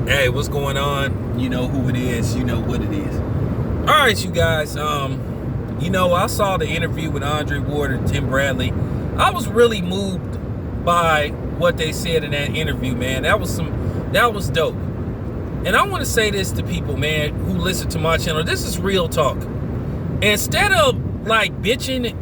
Hey, what's going on? You know who it is. You know what it is. All right, you guys. I saw the interview with Andre Ward and Tim Bradley. I was really moved by what they said in that interview, man. That was dope. And I want to say this to people, man, who listen to my channel. This is real talk. Instead of like bitching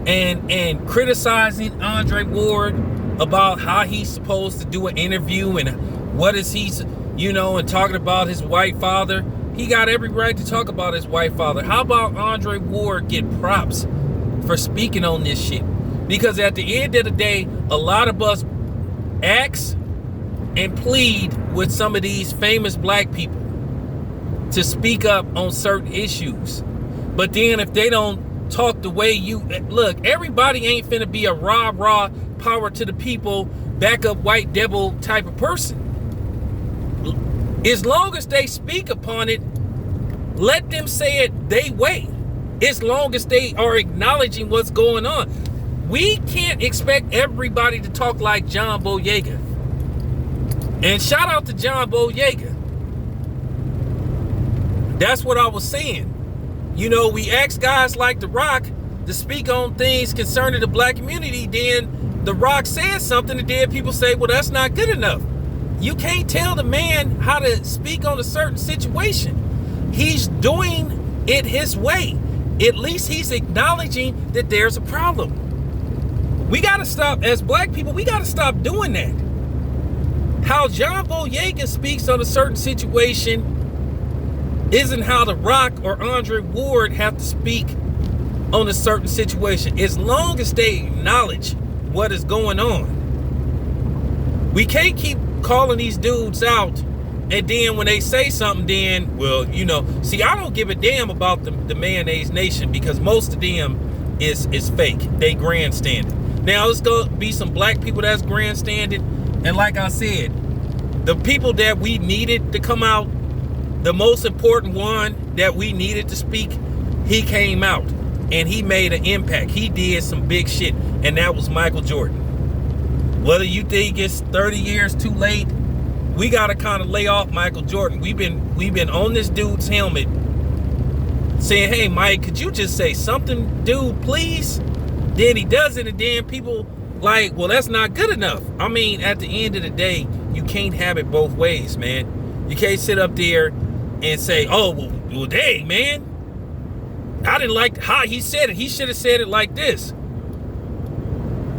and criticizing Andre Ward about how he's supposed to do an interview and what is he, and talking about his white father. He got every right to talk about his white father. How about Andre Ward get props for speaking on this shit? Because at the end of the day, a lot of us ask and plead with some of these famous black people to speak up on certain issues. But then if they don't talk the way you look, everybody ain't finna be a rah power to the people, back up white devil type of person. As long as they speak upon it, let them say it their way. As long as they are acknowledging what's going on. We can't expect everybody to talk like John Boyega. And shout out to John Boyega. That's what I was saying. We ask guys like The Rock to speak on things concerning the black community. Then The Rock says something, and then people say, well, that's not good enough. You can't tell the man how to speak on a certain situation. He's doing it his way. At least he's acknowledging that there's a problem. We got to stop, as black people, we got to stop doing that. How John Boyega speaks on a certain situation isn't how The Rock or Andre Ward have to speak on a certain situation. As long as they acknowledge what is going on. We can't keep calling these dudes out, and then when they say something, then, see, I don't give a damn about the Mayonnaise Nation, because most of them is fake. They grandstanding. Now, there's gonna be some black people that's grandstanding, and like I said, the people that we needed to come out, the most important one that we needed to speak, he came out, and he made an impact. He did some big shit, and that was Michael Jordan. Whether you think it's 30 years too late, we gotta kind of lay off Michael Jordan. We've been on this dude's helmet saying, hey, Mike, could you just say something, dude, please? Then he does it, and then people like, well, that's not good enough. I mean, at the end of the day, you can't have it both ways, man. You can't sit up there and say, oh, well dang, man, I didn't like how he said it. He should have said it like this.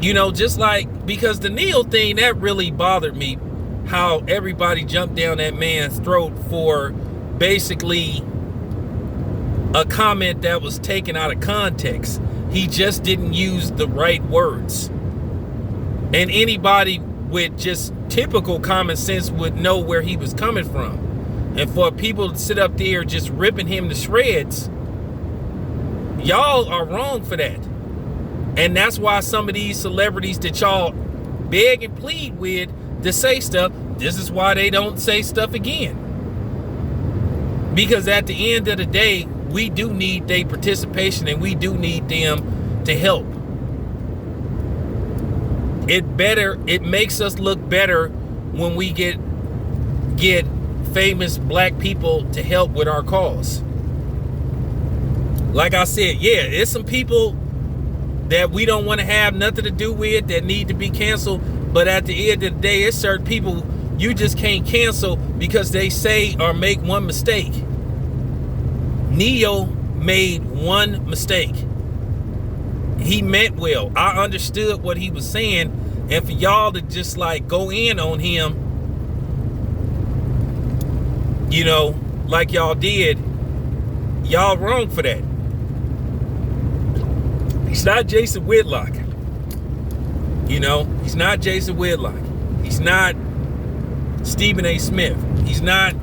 Just like, because the Neil thing, that really bothered me, how everybody jumped down that man's throat for basically a comment that was taken out of context. He just didn't use the right words. And anybody with just typical common sense would know where he was coming from. And for people to sit up there just ripping him to shreds, y'all are wrong for that. And that's why some of these celebrities that y'all beg and plead with to say stuff, this is why they don't say stuff again. Because at the end of the day, we do need their participation, and we do need them to help. It makes us look better when we get famous black people to help with our cause. Like I said, yeah, it's some people that we don't want to have nothing to do with, that need to be canceled. But at the end of the day, it's certain people you just can't cancel because they say or make one mistake. Neo made one mistake. He meant well. I understood what he was saying. And for y'all to just like go in on him, like y'all did, y'all wrong for that. He's not Jason Whitlock. He's not Jason Whitlock. He's not Stephen A. Smith. He's not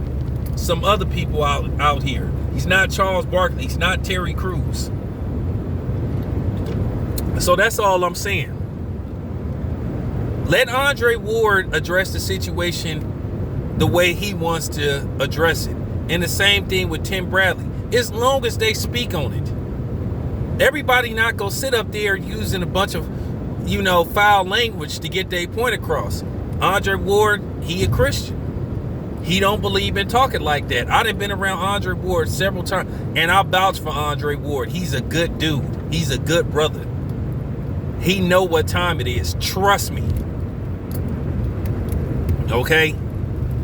some other people out here. He's not Charles Barkley. He's not Terry Crews. So that's all I'm saying. Let Andre Ward address the situation the way he wants to address it. And the same thing with Tim Bradley. As long as they speak on it. Everybody not gonna sit up there using a bunch of, foul language to get their point across. Andre Ward, he a Christian. He don't believe in talking like that. I done been around Andre Ward several times, and I vouch for Andre Ward. He's a good dude. He's a good brother. He know what time it is. Trust me. Okay?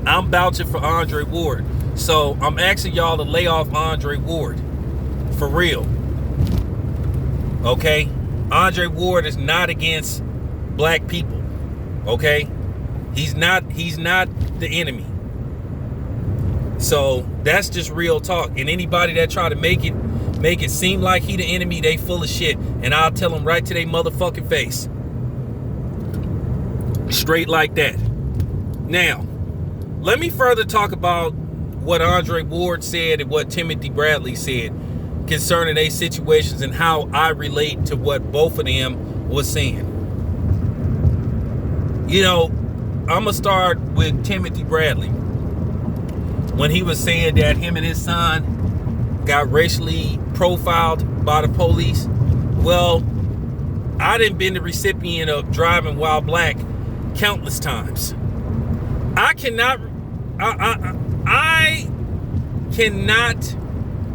I'm vouching for Andre Ward. So I'm asking y'all to lay off Andre Ward. For real. Okay? Andre Ward is not against black people. Okay? He's not the enemy. So that's just real talk. And anybody that try to make it seem like he the enemy, they full of shit. And I'll tell them right to their motherfucking face. Straight like that. Now, let me further talk about what Andre Ward said and what Timothy Bradley said concerning their situations and how I relate to what both of them was saying. You know, I'm going to start with Timothy Bradley. When he was saying that him and his son got racially profiled by the police. Well, I done been the recipient of driving while black countless times. I cannot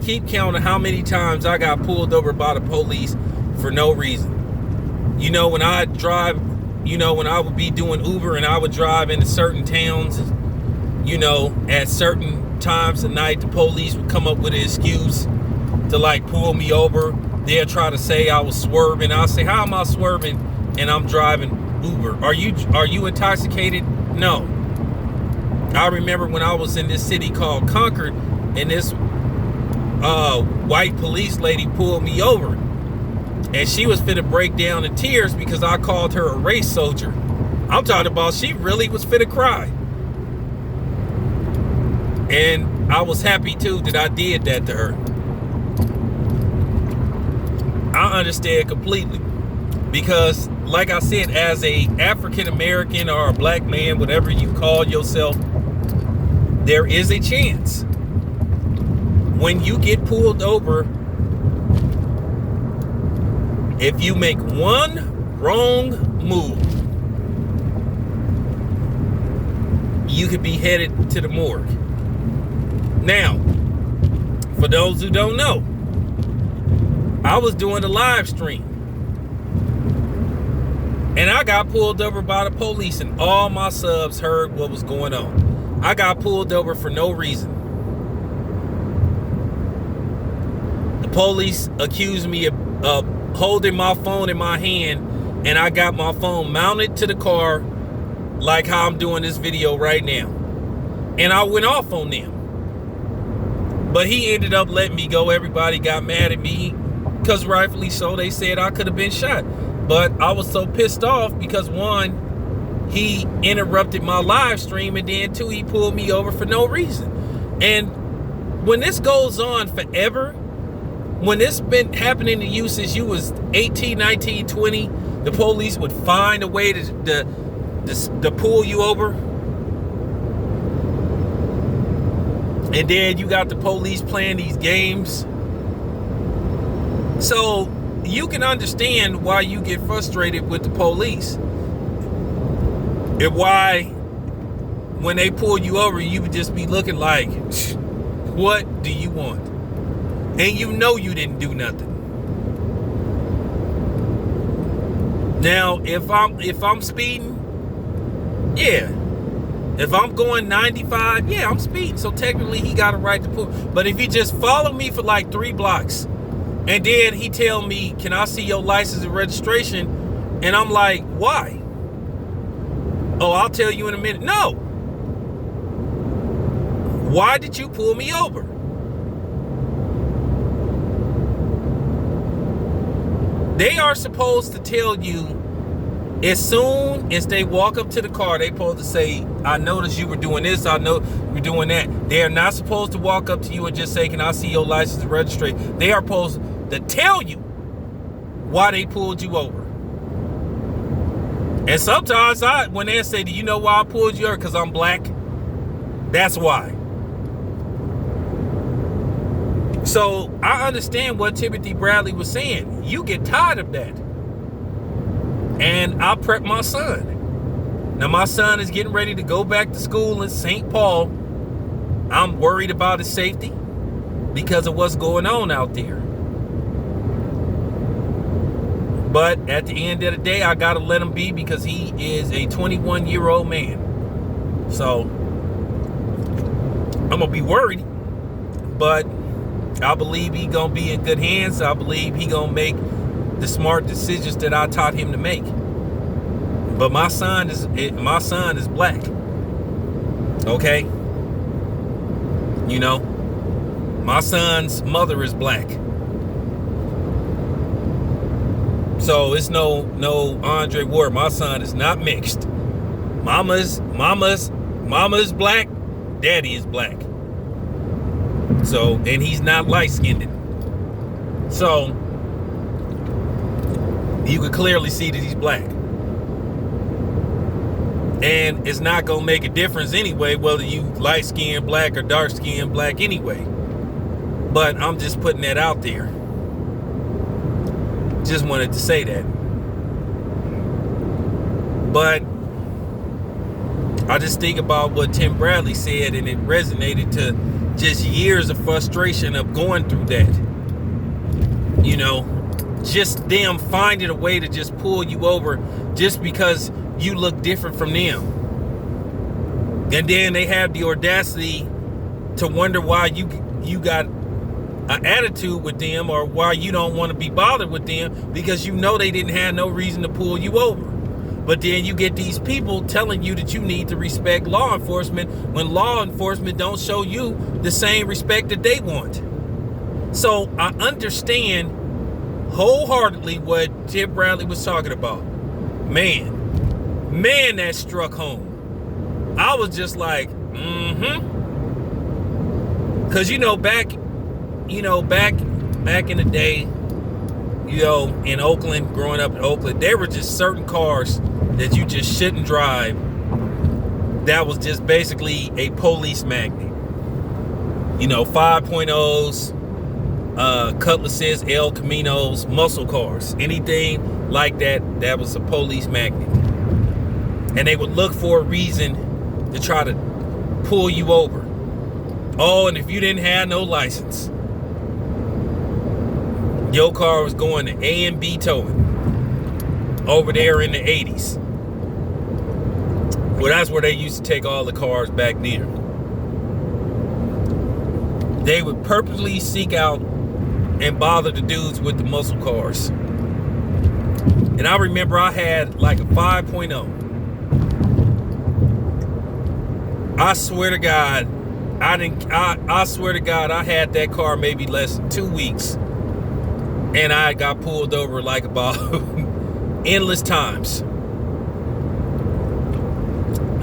keep counting how many times I got pulled over by the police for no reason. You know, when I drive, you know, when I would be doing Uber and I would drive into certain towns, you know, at certain times of night, the police would come up with an excuse to like pull me over. They'll try to say I was swerving. I'll say, how am I swerving? And I'm driving Uber. Are you intoxicated? No. I remember when I was in this city called Concord, and this white police lady pulled me over, and she was finna break down in tears because I called her a race soldier. I'm talking about she really was finna cry. And I was happy too that I did that to her. I understand completely. Because like I said, as a African American or a black man, whatever you call yourself, there is a chance when you get pulled over, if you make one wrong move, you could be headed to the morgue. Now, for those who don't know, I was doing a live stream and I got pulled over by the police, and all my subs heard what was going on. I got pulled over for no reason. The police accused me of holding my phone in my hand, and I got my phone mounted to the car like how I'm doing this video right now. And I went off on them. But he ended up letting me go. Everybody got mad at me because rightfully so. They said I could have been shot. But I was so pissed off because one, he interrupted my live stream, and then two, he pulled me over for no reason. And when this goes on forever, when this been happening to you since you was 18, 19, 20, the police would find a way to pull you over. And then you got the police playing these games. So you can understand why you get frustrated with the police. And why when they pull you over, you would just be looking like, what do you want? And you know you didn't do nothing. Now, if I'm speeding, yeah. If I'm going 95, yeah, I'm speeding. So technically he got a right to pull. But if he just follow me for like 3 blocks and then he tell me, can I see your license and registration? And I'm like, why? Oh, I'll tell you in a minute. No. Why did you pull me over? They are supposed to tell you as soon as they walk up to the car, they supposed to say, I noticed you were doing this, I know you're doing that. They are not supposed to walk up to you and just say, can I see your license and registration? They are supposed to tell you why they pulled you over. And sometimes when they say, do you know why I pulled you over? Because I'm black. That's why. So I understand what Timothy Bradley was saying. You get tired of that. And I prep my son. Now my son is getting ready to go back to school in St. Paul I'm worried about his safety because of what's going on out there. But at the end of the day, I gotta let him be because he is a 21-year-old man. So I'm gonna be worried, but I believe he gonna be in good hands. I believe he gonna make the smart decisions that I taught him to make. But my son is black. Okay? You know, my son's mother is black. So it's no Andre Ward. My son is not mixed. Mama's black, daddy is black. So, and he's not light-skinned. So you can clearly see that he's black. And it's not gonna make a difference anyway whether you light-skinned black or dark-skinned black anyway. But I'm just putting that out there. Just wanted to say that. But I just think about what Tim Bradley said, and it resonated to just years of frustration of going through that. You know, just them finding a way to just pull you over just because you look different from them. And then they have the audacity to wonder why you got an attitude with them, or why you don't want to be bothered with them, because you know they didn't have no reason to pull you over. But then you get these people telling you that you need to respect law enforcement when law enforcement don't show you the same respect that they want. So I understand wholeheartedly what Tim Bradley was talking about. Man, that struck home. I was just like, Because, back in the day, in Oakland, growing up in Oakland, there were just certain cars that you just shouldn't drive. That was just basically a police magnet. 5.0s, Cutlasses, El Caminos, muscle cars, anything like that, that was a police magnet. And they would look for a reason to try to pull you over. Oh, and if you didn't have no license, your car was going to A&B towing over there in the 80s. Well, that's where they used to take all the cars back then. They would purposely seek out and bother the dudes with the muscle cars. And I remember I had like a 5.0. I swear to God, I swear to God, I had that car maybe less than 2 weeks, and I got pulled over like about endless times.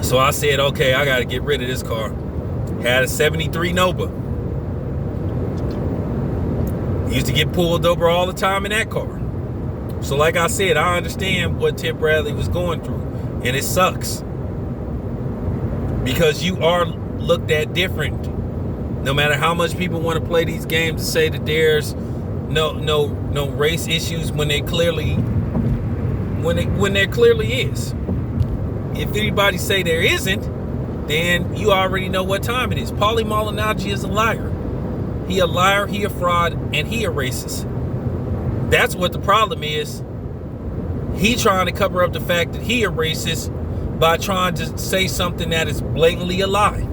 So I said, okay, I got to get rid of this car. Had a 73 Nova. Used to get pulled over all the time in that car. So like I said, I understand what Tim Bradley was going through, and it sucks. Because you are looked at different. No matter how much people want to play these games and say that there's no race issues when there clearly is. If anybody say there isn't, then you already know what time it is. Paulie Malignaggi is a liar. He a liar, he a fraud, and he a racist. That's what the problem is. He trying to cover up the fact that he a racist by trying to say something that is blatantly a lie.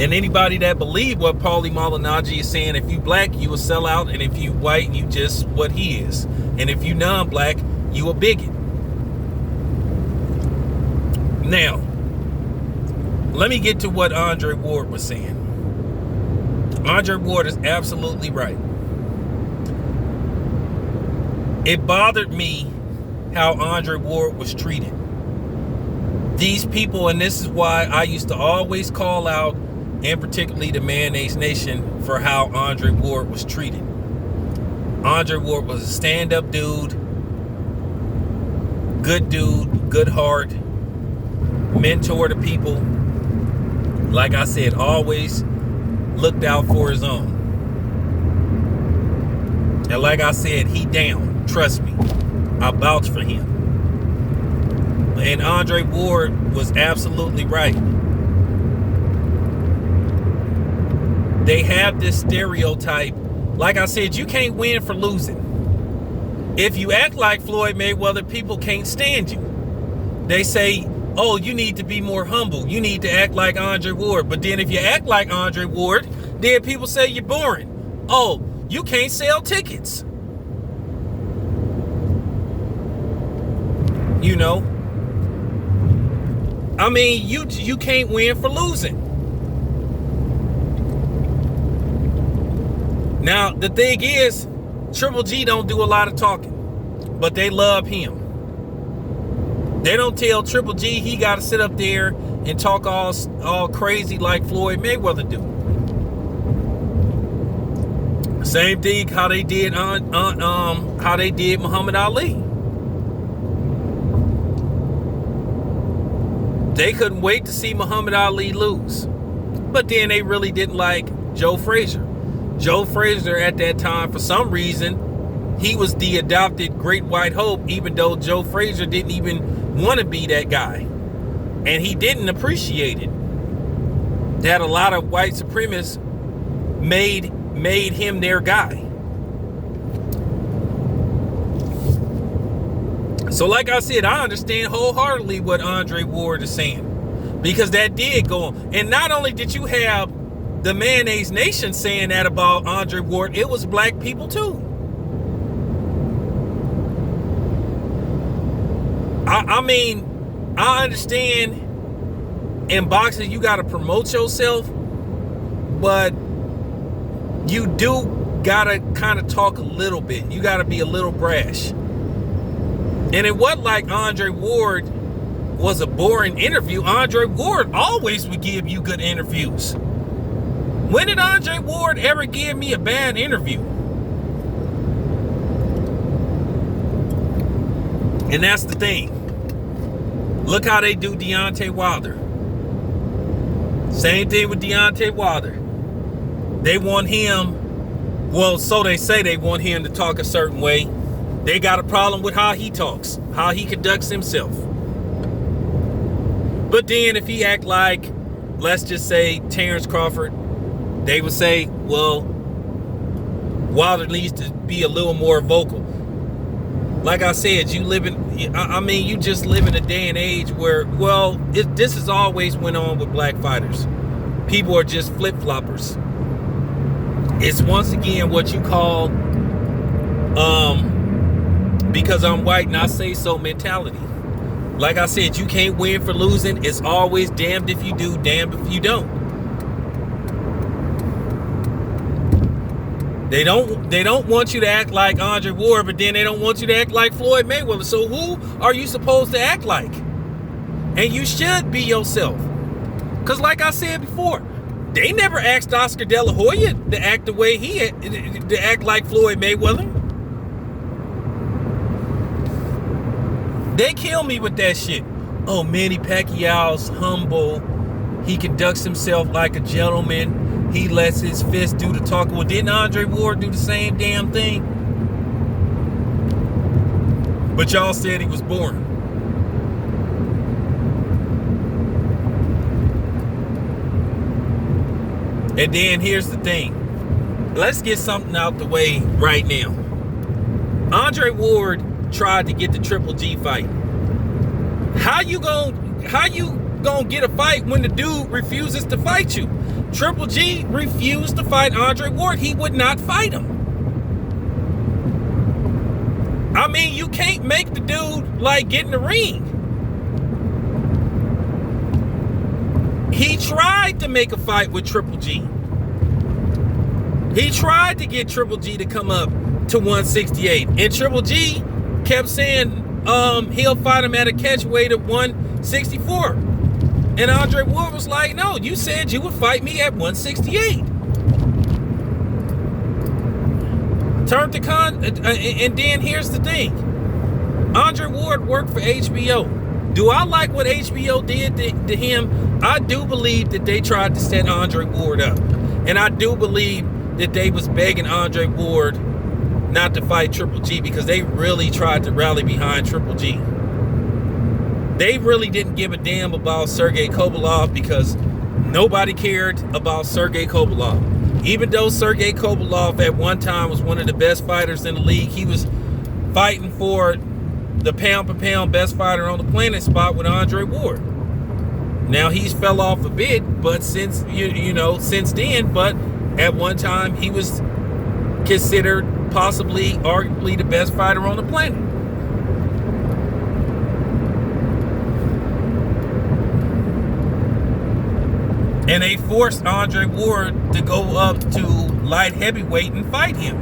And anybody that believe what Paulie Malignaggi is saying, if you black, you a sellout, and if you white, you just what he is. And if you non-black, you a bigot. Now, let me get to what Andre Ward was saying. Andre Ward is absolutely right. It bothered me how Andre Ward was treated. These people, and this is why I used to always call out, and particularly the Mayonnaise Nation, for how Andre Ward was treated. Andre Ward was a stand-up dude, good heart, mentor to people. Like I said, always looked out for his own. And like I said, he down. Trust me. I vouch for him. And Andre Ward was absolutely right. they have this stereotype. Like I said, you can't win for losing. If you act like Floyd Mayweather, people can't stand you. They say, oh, you need to be more humble. You need to act like Andre Ward. But then if you act like Andre Ward, then people say you're boring. Oh, you can't sell tickets. You know? I mean, you can't win for losing. Now, the thing is, Triple G don't do a lot of talking, but they love him. They don't tell Triple G he got to sit up there and talk all crazy like Floyd Mayweather do. Same thing how they did Muhammad Ali. They couldn't wait to see Muhammad Ali lose. But then they really didn't like Joe Frazier. Joe Frazier at that time, for some reason, he was the adopted Great White Hope, even though Joe Frazier didn't even want to be that guy. And he didn't appreciate it. That a lot of white supremacists made him their guy. So like I said, I understand wholeheartedly what Andre Ward is saying, because that did go on. And not only did you have the Mayonnaise Nation saying that about Andre Ward, it was black people too. I mean, I understand in boxing you got to promote yourself, but you do got to kind of talk a little bit. You got to be a little brash. And it wasn't like Andre Ward was a boring interview. Andre Ward always would give you good interviews. When did Andre Ward ever give me a bad interview? And that's the thing. Look how they do Deontay Wilder. Same thing with Deontay Wilder. They want him, well, so they say they want him to talk a certain way. They got a problem with how he talks, how he conducts himself. But then if he act like, let's just say, Terrence Crawford, they would say, well, Wilder needs to be a little more vocal. Like I said, you just live in a day and age where, well, this has always went on with black fighters. People are just flip-floppers. It's once again what you call, because I'm white and I say so mentality. Like I said, you can't win for losing. It's always damned if you do, damned if you don't. They don't want you to act like Andre Ward, but then they don't want you to act like Floyd Mayweather. So who are you supposed to act like? And you should be yourself. Because like I said before, they never asked Oscar De La Hoya to act the way to act like Floyd Mayweather. They kill me with that shit. Oh, Manny Pacquiao's humble. He conducts himself like a gentleman. He lets his fist do the talking. Well, didn't Andre Ward do the same damn thing? But y'all said he was boring. And then here's the thing. Let's get something out the way right now. Andre Ward tried to get the Triple G fight. How you gonna get a fight when the dude refuses to fight you? Triple G refused to fight Andre Ward. He would not fight him. I mean, you can't make the dude like get in the ring. He tried to make a fight with Triple G. He tried to get Triple G to come up to 168, and Triple G kept saying he'll fight him at a catch weight of 164. And Andre Ward was like, no, you said you would fight me at 168. And then here's the thing. Andre Ward worked for HBO. Do I like what HBO did to him? I do believe that they tried to set Andre Ward up. And I do believe that they was begging Andre Ward not to fight Triple G because they really tried to rally behind Triple G. They really didn't give a damn about Sergey Kovalev because nobody cared about Sergey Kovalev. Even though Sergey Kovalev at one time was one of the best fighters in the league, he was fighting for the pound-for-pound best fighter on the planet spot with Andre Ward. Now he's fell off a bit, but since then, but at one time he was considered possibly, arguably, the best fighter on the planet. And they forced Andre Ward to go up to light heavyweight and fight him,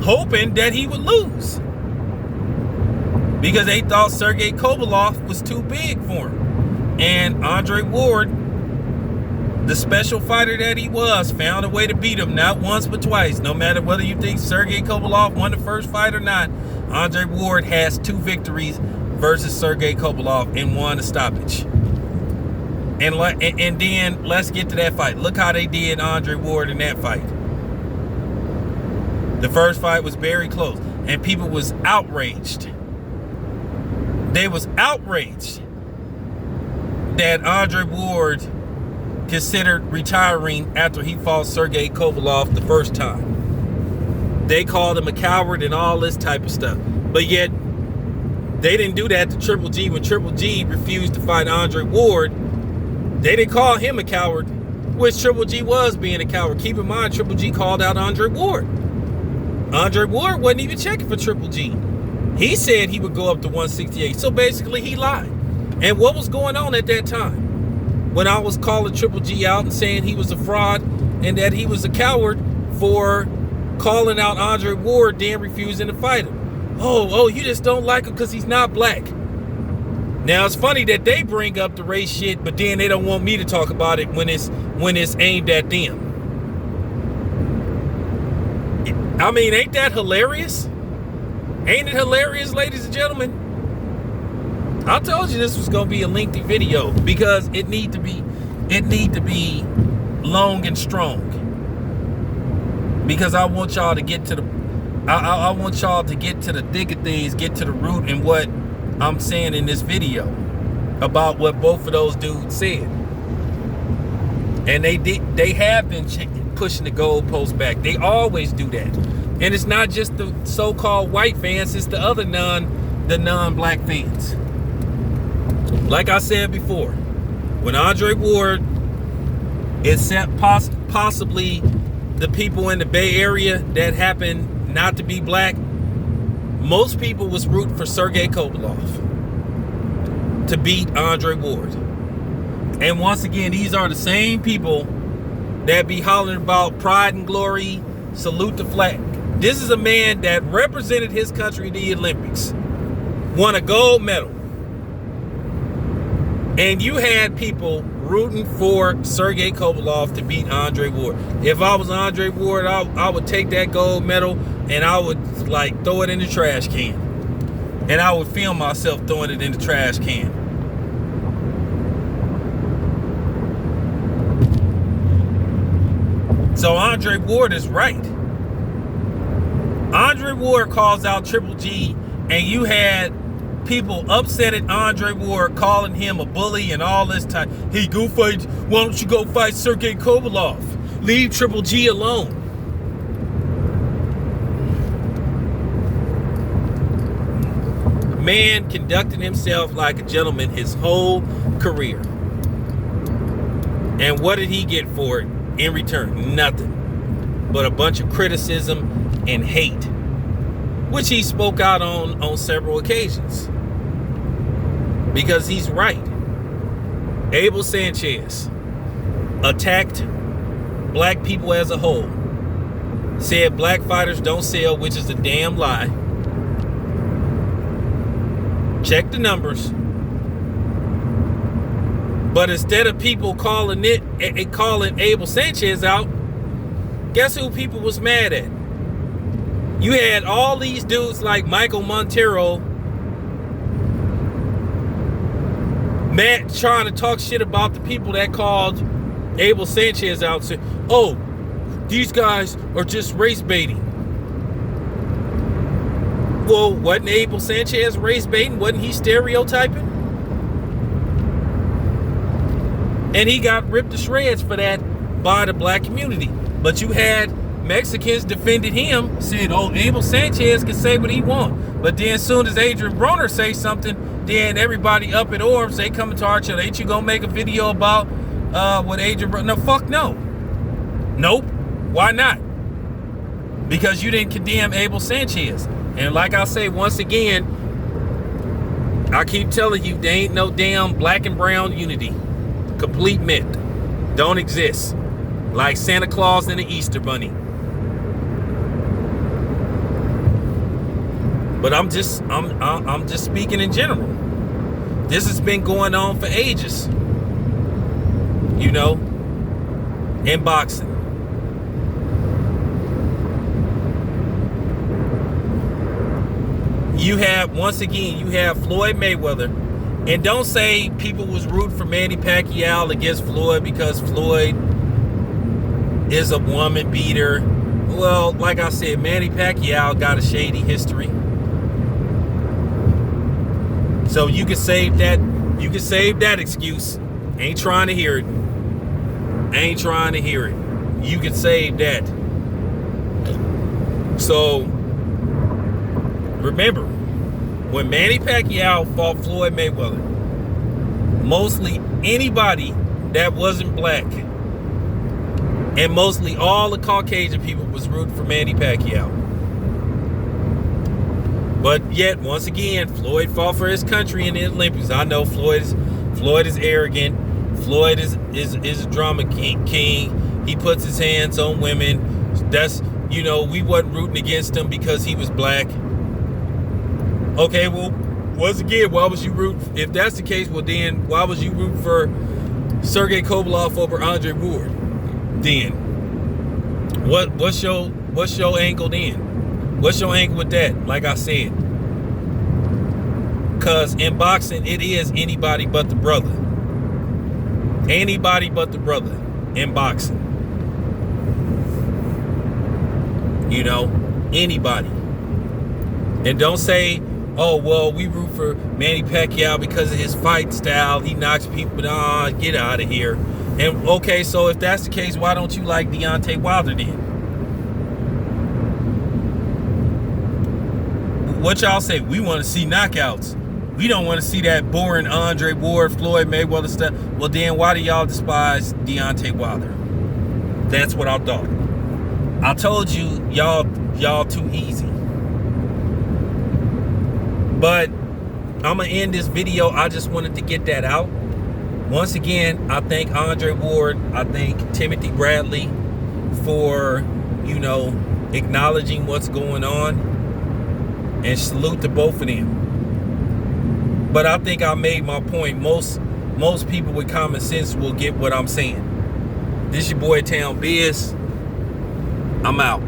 hoping that he would lose, because they thought Sergey Kovalev was too big for him. And Andre Ward, the special fighter that he was, found a way to beat him, not once but twice. No matter whether you think Sergey Kovalev won the first fight or not, Andre Ward has 2 victories versus Sergey Kovalev and won a stoppage. And then let's get to that fight. Look how they did Andre Ward in that fight. The first fight was very close, and people was outraged. They was outraged that Andre Ward considered retiring after he fought Sergey Kovalev the first time. They called him a coward and all this type of stuff. But yet, they didn't do that to Triple G when Triple G refused to fight Andre Ward. They didn't call him a coward, which Triple G was being a coward. Keep in mind, Triple G called out Andre Ward. Andre Ward wasn't even checking for Triple G. He said he would go up to 168. So basically, he lied. And what was going on at that time? When I was calling Triple G out and saying he was a fraud and that he was a coward for calling out Andre Ward, then refusing to fight him. Oh, you just don't like him because he's not black. Now, it's funny that they bring up the race shit, but then they don't want me to talk about it when it's aimed at them. I mean, ain't that hilarious? Ain't it hilarious, ladies and gentlemen? I told you this was going to be a lengthy video because it need to be long and strong. Because I want y'all to get to the I want y'all to get to the thick of things, get to the root in what I'm saying in this video about what both of those dudes said. And they have been pushing the goalposts back. They always do that. And it's not just the so-called white fans, it's the other non-black fans. Like I said before, when Andre Ward, except possibly the people in the Bay Area that happen not to be black, most people was rooting for Sergey Kovalev to beat Andre Ward. And once again, these are the same people that be hollering about pride and glory, salute the flag. This is a man that represented his country in the Olympics, won a gold medal. And you had people rooting for Sergey Kovalev to beat Andre Ward. If I was Andre Ward, I would take that gold medal and I would throw it in the trash can. And I would film myself throwing it in the trash can. So Andre Ward is right. Andre Ward calls out Triple G, and you had people upset at Andre Ward, calling him a bully and all this time. Hey, go fight. Why don't you go fight Sergey Kovalev? Leave Triple G alone. Man conducted himself like a gentleman his whole career. And what did he get for it in return? Nothing but a bunch of criticism and hate, which he spoke out on several occasions. Because he's right. Abel Sanchez attacked black people as a whole. Said black fighters don't sell, which is a damn lie. Check the numbers. But instead of people calling Abel Sanchez out, guess who people was mad at? You had all these dudes like Michael Montero mad trying to talk shit about the people that called Abel Sanchez out and said, oh, these guys are just race baiting. Well, wasn't Abel Sanchez race baiting? Wasn't he stereotyping? And he got ripped to shreds for that by the black community. But you had Mexicans defended him, said, oh, Abel Sanchez can say what he want. But then as soon as Adrian Broner say something, then everybody up at Orbs, they come to our channel. Ain't you gonna make a video about what Adrian Broner? No, fuck no. Nope. Why not? Because you didn't condemn Abel Sanchez. And like I say, once again, I keep telling you, there ain't no damn black and brown unity. Complete myth. Don't exist. Like Santa Claus and the Easter Bunny. But I'm just speaking in general. This has been going on for ages. You know, in boxing. You have, once again, you have Floyd Mayweather. And don't say people was rooting for Manny Pacquiao against Floyd because Floyd is a woman beater. Well, like I said, Manny Pacquiao got a shady history. So you can save that. You can save that excuse. Ain't trying to hear it. Ain't trying to hear it. You can save that. So remember, when Manny Pacquiao fought Floyd Mayweather, mostly anybody that wasn't black and mostly all the Caucasian people was rooting for Manny Pacquiao. But yet, once again, Floyd fought for his country in the Olympics. I know Floyd is arrogant. Floyd is a drama king. He puts his hands on women. That's, you know, we wasn't rooting against him because he was black. Okay, well, once again, why was you rooting? If that's the case, well then, why was you rooting for Sergey Kovalev over Andre Ward? Then, what's your angle then? What's your angle with that? Like I said, because in boxing, it is anybody but the brother. Anybody but the brother in boxing. You know, anybody. And don't say, oh, well, we root for Manny Pacquiao because of his fight style. He knocks people down. Get out of here. And, okay, so if that's the case, why don't you like Deontay Wilder then? What y'all say? We want to see knockouts. We don't want to see that boring Andre Ward, Floyd Mayweather stuff. Well, then why do y'all despise Deontay Wilder? That's what I thought. I told you, y'all too easy. But I'm going to end this video. I just wanted to get that out. Once again, I thank Andre Ward. I thank Timothy Bradley for, you know, acknowledging what's going on. And salute to both of them. But I think I made my point. Most people with common sense will get what I'm saying. This your boy Town Biz. I'm out.